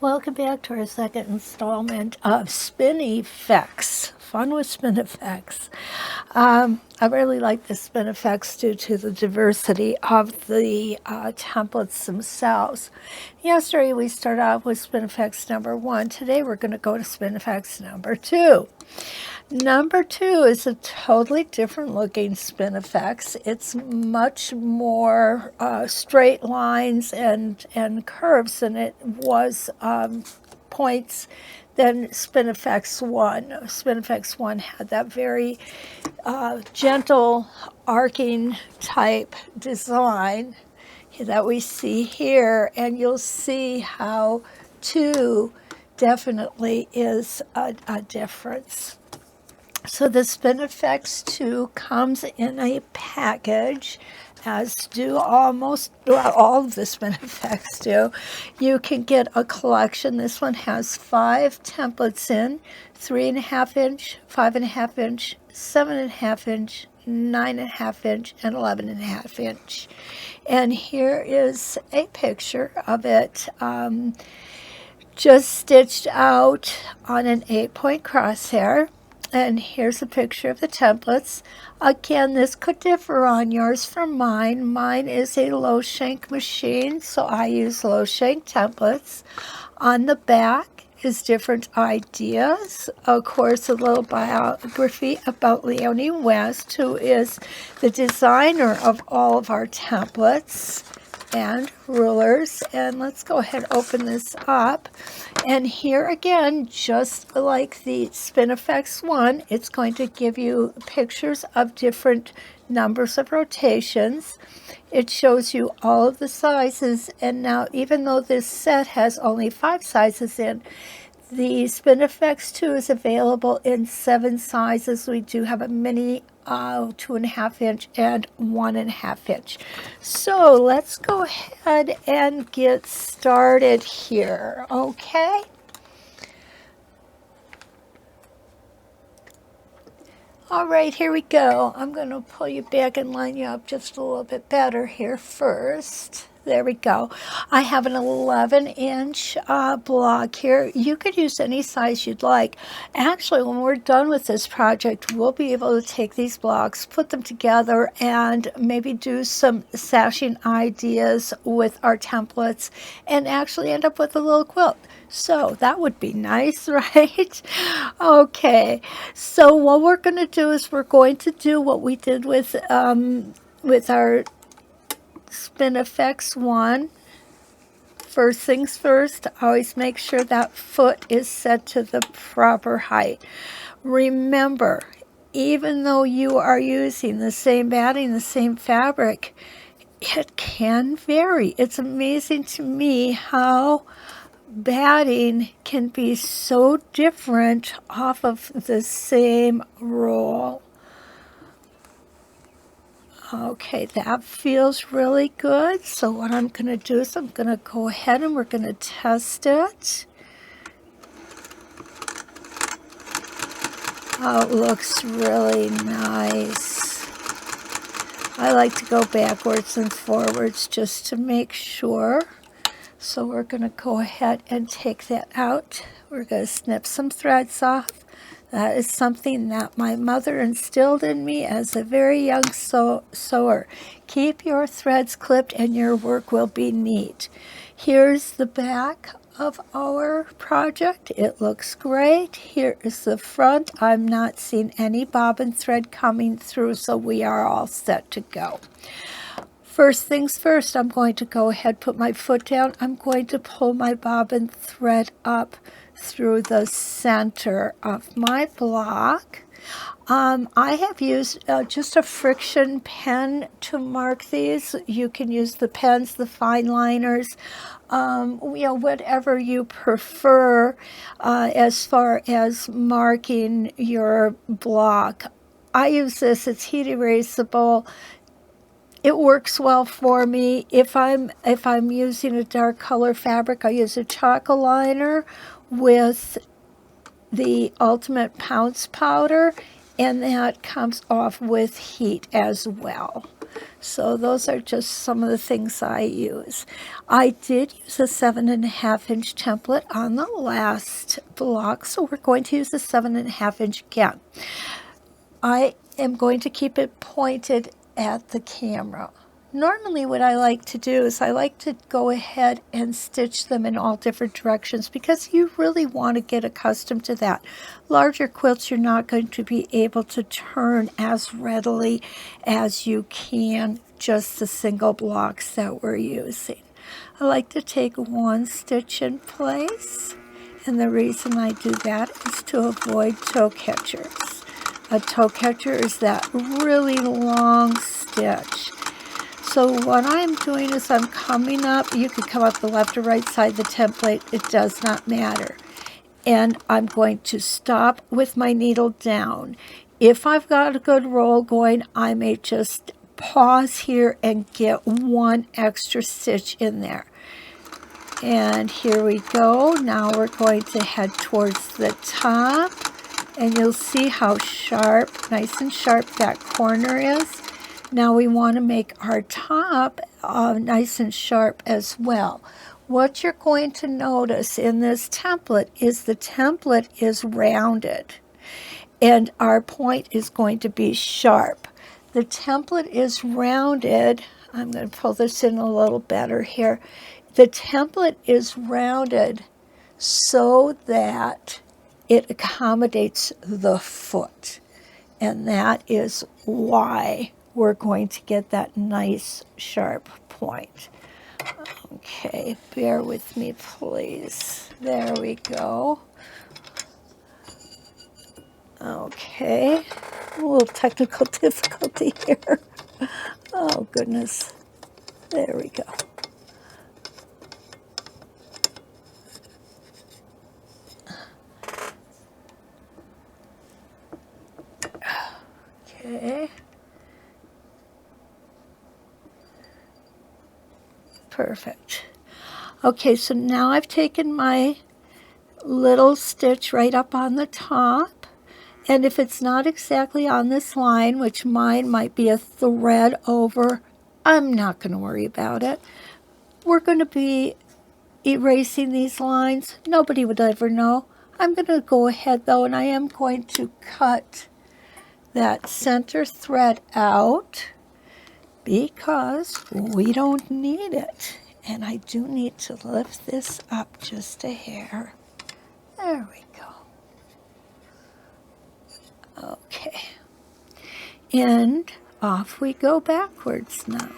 Welcome back to our second installment of Spin Effects. Fun with spin effects. I really like the spin effects due to the diversity of the templates themselves. Yesterday we started off with spin effects number 1. Today we're going to go to spin effects number 2. Number 2 is a totally different looking spin effects. It's much more straight lines and curves than it was points than Spin Effects 1. Spin Effects 1 had that very gentle arcing type design that we see here, and you'll see how 2 definitely is a difference. So the Spin Effects 2 comes in a package, as do almost, well, all of the Spin Effects do. You can get a collection. This one has 5 templates in, 3.5 inch, 5.5 inch, 7.5 inch, 9.5 inch, and 11.5 inch. And here is a picture of it, just stitched out on an 8-point crosshair. And here's a picture of the templates. Again, this could differ on yours from mine. Mine is a low shank machine, so I use low shank templates. On the back is different ideas. Of course, a little biography about Leonie West, who is the designer of all of our templates and rulers. And let's go ahead and open this up. And here again, just like the Spin Effects 1, it's going to give you pictures of different numbers of rotations. It shows you all of the sizes, and now even though this set has only 5 sizes in, the Spin Effects 2 is available in 7 sizes. We do have a mini 2.5 inch and 1.5 inch. So let's go ahead and get started here, okay? All right, here we go. I'm going to pull you back and line you up just a little bit better here first. There we go. I have an 11-inch block here. You could use any size you'd like. Actually, when we're done with this project, we'll be able to take these blocks, put them together, and maybe do some sashing ideas with our templates and actually end up with a little quilt. So that would be nice, right? Okay, so what we're going to do is we're going to do what we did with our Spin Effects 1. First things first, always make sure that foot is set to the proper height. Remember, even though you are using the same batting, the same fabric, it can vary. It's amazing to me how batting can be so different off of the same roll. Okay, that feels really good. So what I'm going to do is I'm going to go ahead and we're going to test it. Oh, it looks really nice. I like to go backwards and forwards just to make sure. So we're going to go ahead and take that out. We're going to snip some threads off. That is something that my mother instilled in me as a very young sewer. Keep your threads clipped and your work will be neat. Here's the back of our project. It looks great. Here is the front. I'm not seeing any bobbin thread coming through, so we are all set to go. First things first, I'm going to go ahead, put my foot down. I'm going to pull my bobbin thread up through the center of my block. I have used just a friction pen to mark these. You can use the pens, the fine liners, whatever you prefer as far as marking your block. I use this, it's heat erasable. It works well for me. If I'm using a dark color fabric, I use a chalk liner with the Ultimate Pounce powder, and that comes off with heat as well. So those are just some of the things I use. I did use a 7.5-inch template on the last block, so we're going to use a 7.5-inch again. I am going to keep it pointed at the camera. Normally what I like to do is I like to go ahead and stitch them in all different directions because you really want to get accustomed to that. Larger quilts you're not going to be able to turn as readily as you can just the single blocks that we're using. I like to take one stitch in place, and the reason I do that is to avoid toe catchers. A toe catcher is that really long stitch. So what I'm doing is I'm coming up, you could come up the left or right side of the template, it does not matter. And I'm going to stop with my needle down. If I've got a good roll going, I may just pause here and get one extra stitch in there. And here we go. Now we're going to head towards the top, and you'll see how sharp, nice and sharp that corner is. Now we want to make our top nice and sharp as well. What you're going to notice in this template is the template is rounded and our point is going to be sharp. The template is rounded. I'm going to pull this in a little better here. The template is rounded so that it accommodates the foot, and that is why we're going to get that nice sharp point. Okay, bear with me please. There we go. Okay, a little technical difficulty here. Oh goodness, there we go. Okay. Perfect. Okay, so now I've taken my little stitch right up on the top, and if it's not exactly on this line, which mine might be a thread over, I'm not going to worry about it. We're going to be erasing these lines. Nobody would ever know. I'm going to go ahead though, and I am going to cut that center thread out because we don't need it. And I do need to lift this up just a hair. There we go. Okay. And off we go backwards now.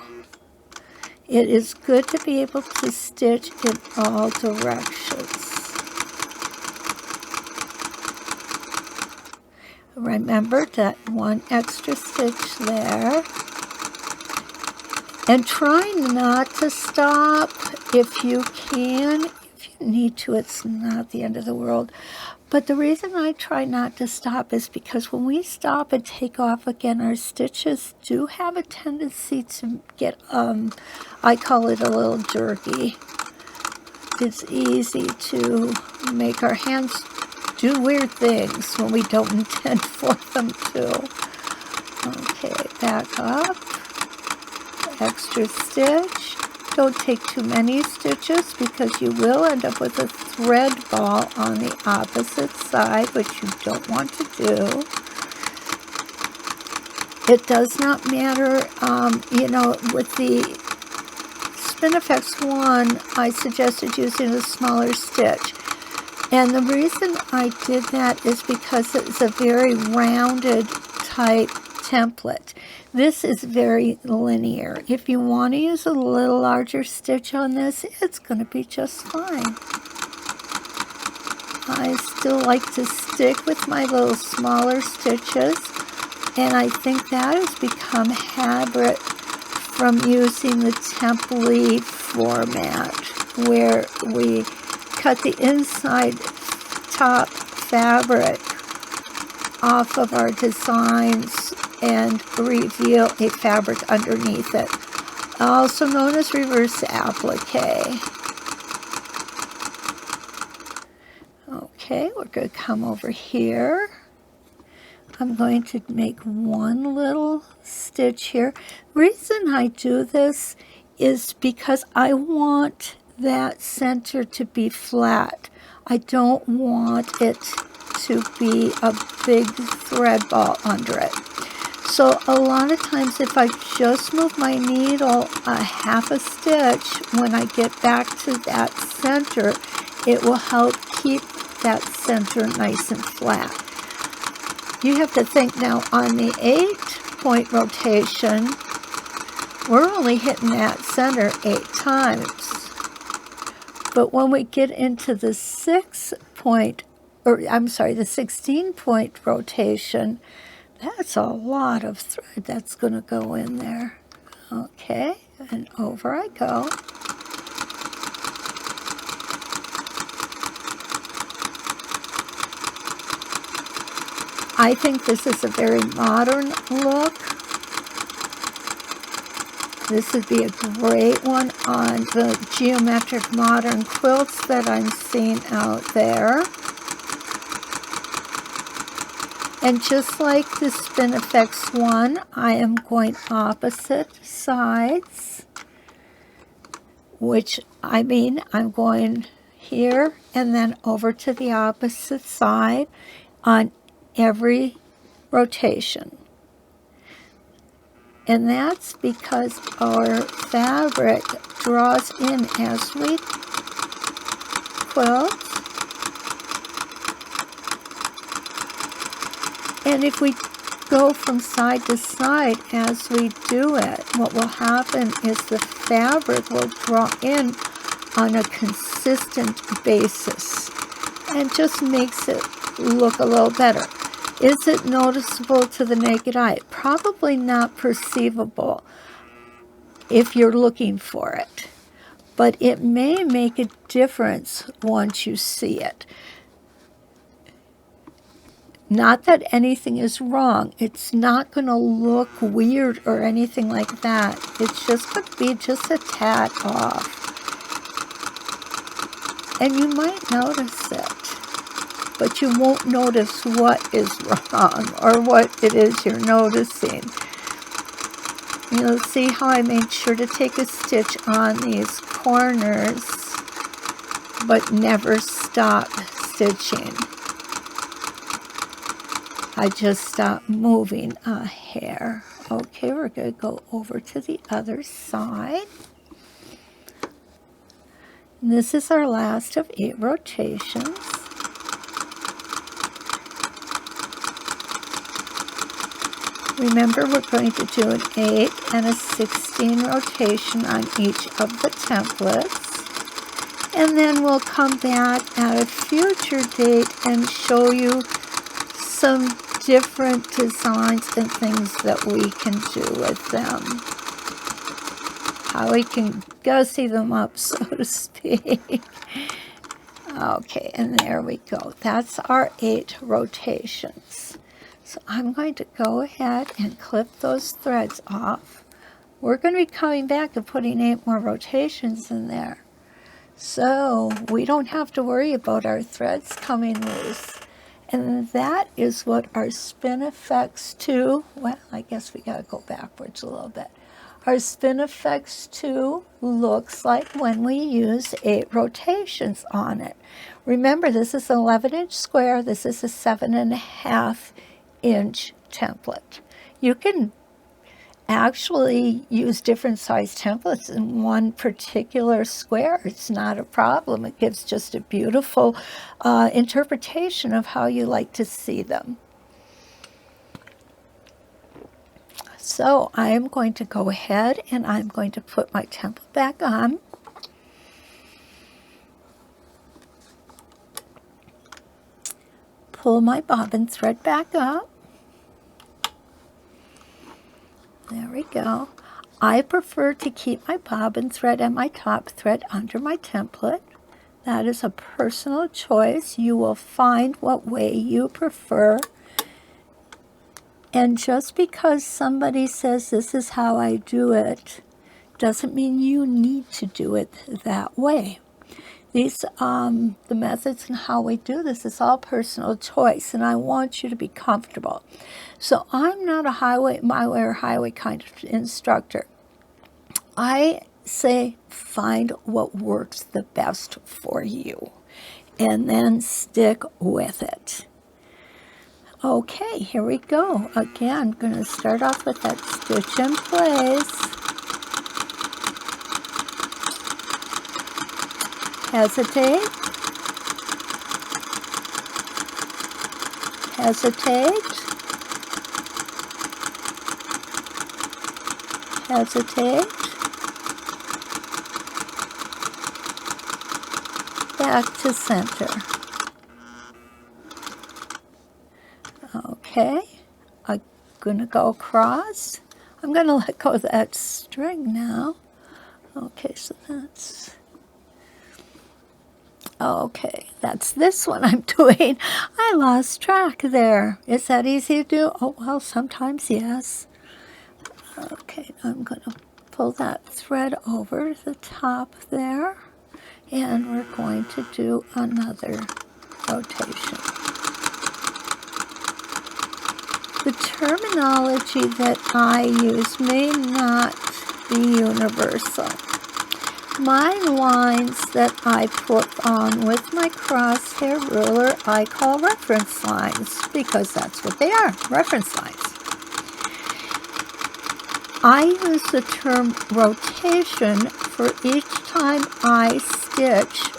It is good to be able to stitch in all directions. Remember that one extra stitch there. And try not to stop if you can. If you need to, it's not the end of the world. But the reason I try not to stop is because when we stop and take off again, our stitches do have a tendency to get, I call it a little jerky. It's easy to make our hands do weird things when we don't intend for them to. Okay, back up. Extra stitch. Don't take too many stitches because you will end up with a thread ball on the opposite side, which you don't want to do. It does not matter, you know, with the Spinifex 1, I suggested using a smaller stitch. And the reason I did that is because it's a very rounded type template. This is very linear. If you want to use a little larger stitch on this, it's going to be just fine. I still like to stick with my little smaller stitches, and I think that has become habit from using the template format, where we cut the inside top fabric off of our designs and reveal a fabric underneath it, also known as reverse applique. Okay, we're going to come over here. I'm going to make one little stitch here. The reason I do this is because I want that center to be flat. I don't want it to be a big thread ball under it. So a lot of times if I just move my needle a half a stitch, when I get back to that center, it will help keep that center nice and flat. You have to think now on the 8-point rotation, we're only hitting that center 8 times. But when we get into the 16-point rotation, that's a lot of thread that's going to go in there. Okay, and over I go. I think this is a very modern look. This would be a great one on the geometric modern quilts that I'm seeing out there. And just like the Spin Effects one, I am going opposite sides, which I mean I'm going here and then over to the opposite side on every rotation. And that's because our fabric draws in as we quilt. And if we go from side to side as we do it, what will happen is the fabric will draw in on a consistent basis and just makes it look a little better. Is it noticeable to the naked eye? Probably not perceivable if you're looking for it, but it may make a difference once you see it. Not that anything is wrong. It's not going to look weird or anything like that. It's just going to be just a tad off. And you might notice it, but you won't notice what is wrong or what it is you're noticing. You'll see how I made sure to take a stitch on these corners, but never stop stitching. I just stopped moving a hair. Okay, we're going to go over to the other side. And this is our last of 8 rotations. Remember, we're going to do an 8 and a 16 rotation on each of the templates. And then we'll come back at a future date and show you some different designs and things that we can do with them. How we can gussy them up, so to speak. Okay, and there we go. That's our 8 rotations. So I'm going to go ahead and clip those threads off. We're going to be coming back and putting 8 more rotations in there. So we don't have to worry about our threads coming loose. And that is what our Spin Effects 2, well, I guess we got to go backwards a little bit. Our Spin Effects 2 looks like when we use 8 rotations on it. Remember, this is an 11-inch square. This is a 7.5-inch template. You can actually use different size templates in one particular square. It's not a problem. It gives just a beautiful interpretation of how you like to see them. So I am going to go ahead and I'm going to put my template back on. Pull my bobbin thread back up. There we go. I prefer to keep my bobbin thread and my top thread under my template. That is a personal choice. You will find what way you prefer. And just because somebody says this is how I do it, doesn't mean you need to do it that way. These, the methods and how we do this is all personal choice, and I want you to be comfortable. So I'm not a my way or highway kind of instructor. I say find what works the best for you, and then stick with it. Okay, here we go. Again, I'm going to start off with that stitch in place. Hesitate. Hesitate. Hesitate. Back to center. Okay, I'm going to go across. I'm going to let go of that string now. Okay, so that's... Okay, that's this one I'm doing. I lost track there. Is that easy to do? Oh, well, sometimes yes. Okay, I'm going to pull that thread over the top there, and we're going to do another rotation. The terminology that I use may not be universal. My lines that I put on with my crosshair ruler, I call reference lines because that's what they are, reference lines. I use the term rotation for each time I stitch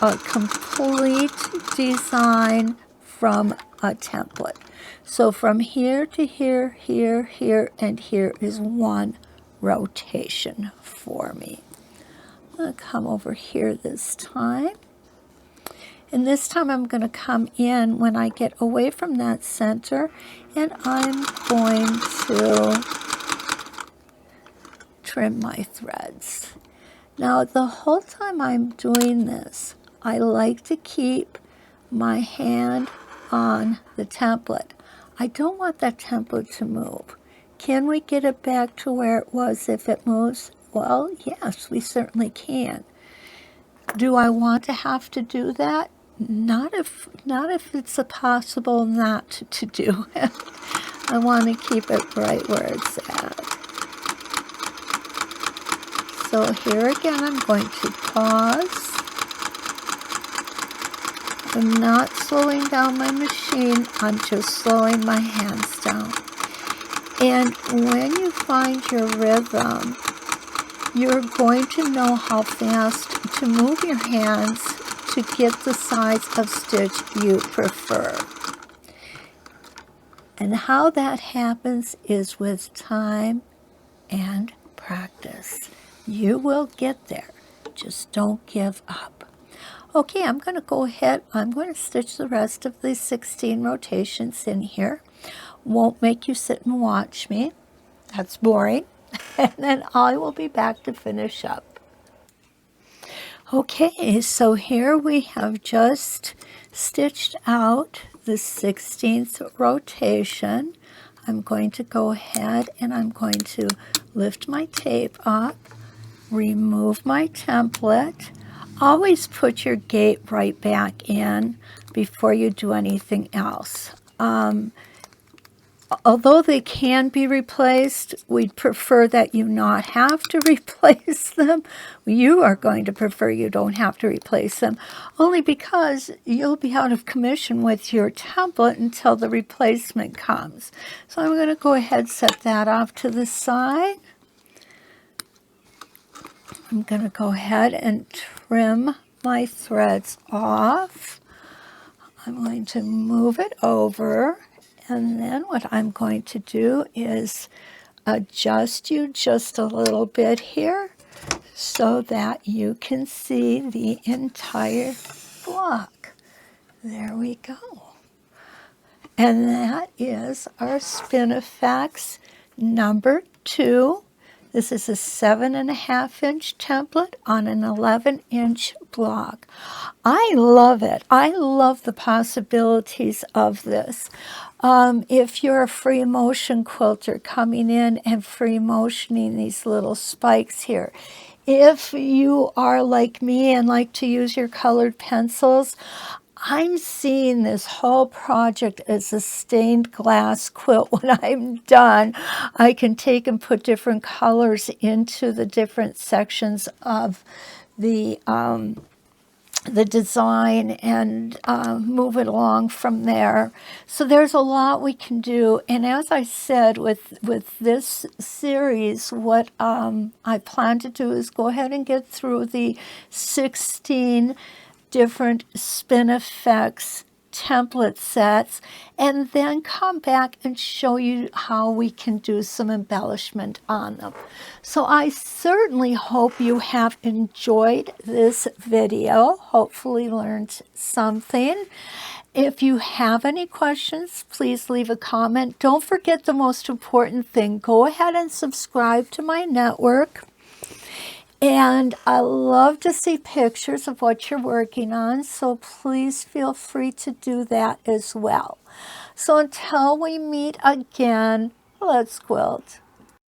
a complete design from a template. So from here to here, here, here, and here is one rotation for me. I'm going to come over here this time. And this time I'm going to come in when I get away from that center, and I'm going to trim my threads. Now, the whole time I'm doing this, I like to keep my hand on the template. I don't want that template to move. Can we get it back to where it was if it moves? Well, yes, we certainly can. Do I want to have to do that? Not if it's possible not to do it. I want to keep it right where it's at. So here again, I'm going to pause. I'm not slowing down my machine, I'm just slowing my hands down. And when you find your rhythm, you're going to know how fast to move your hands to get the size of stitch you prefer. And how that happens is with time and practice. You will get there. Just don't give up. Okay, I'm going to go ahead. I'm going to stitch the rest of these 16 rotations in here. Won't make you sit and watch me. That's boring. And then I will be back to finish up. Okay, so here we have just stitched out the 16th rotation. I'm going to go ahead and I'm going to lift my tape up, remove my template. Always put your gate right back in before you do anything else. Although they can be replaced, we'd prefer that you not have to replace them. You are going to prefer you don't have to replace them, only because you'll be out of commission with your template until the replacement comes. So I'm going to go ahead and set that off to the side. I'm going to go ahead and trim my threads off. I'm going to move it over, and then what I'm going to do is adjust you just a little bit here so that you can see the entire block. There we go. And that is our Spinifex number 2. This is a 7.5-inch template on an 11-inch block. I love it. I love the possibilities of this. If you're a free motion quilter coming in and free motioning these little spikes here, If you are like me and like to use your colored pencils, I'm seeing this whole project as a stained glass quilt. When I'm done, I can take and put different colors into the different sections of the design and move it along from there. So there's a lot we can do. And as I said, with this series, what I plan to do is go ahead and get through the 16 different spin effects template sets, and then come back and show you how we can do some embellishment on them. So I certainly hope you have enjoyed this video, hopefully learned something. If you have any questions, please leave a comment. Don't forget the most important thing, go ahead and subscribe to my network. And I love to see pictures of what you're working on, so please feel free to do that as well. So until we meet again, let's quilt.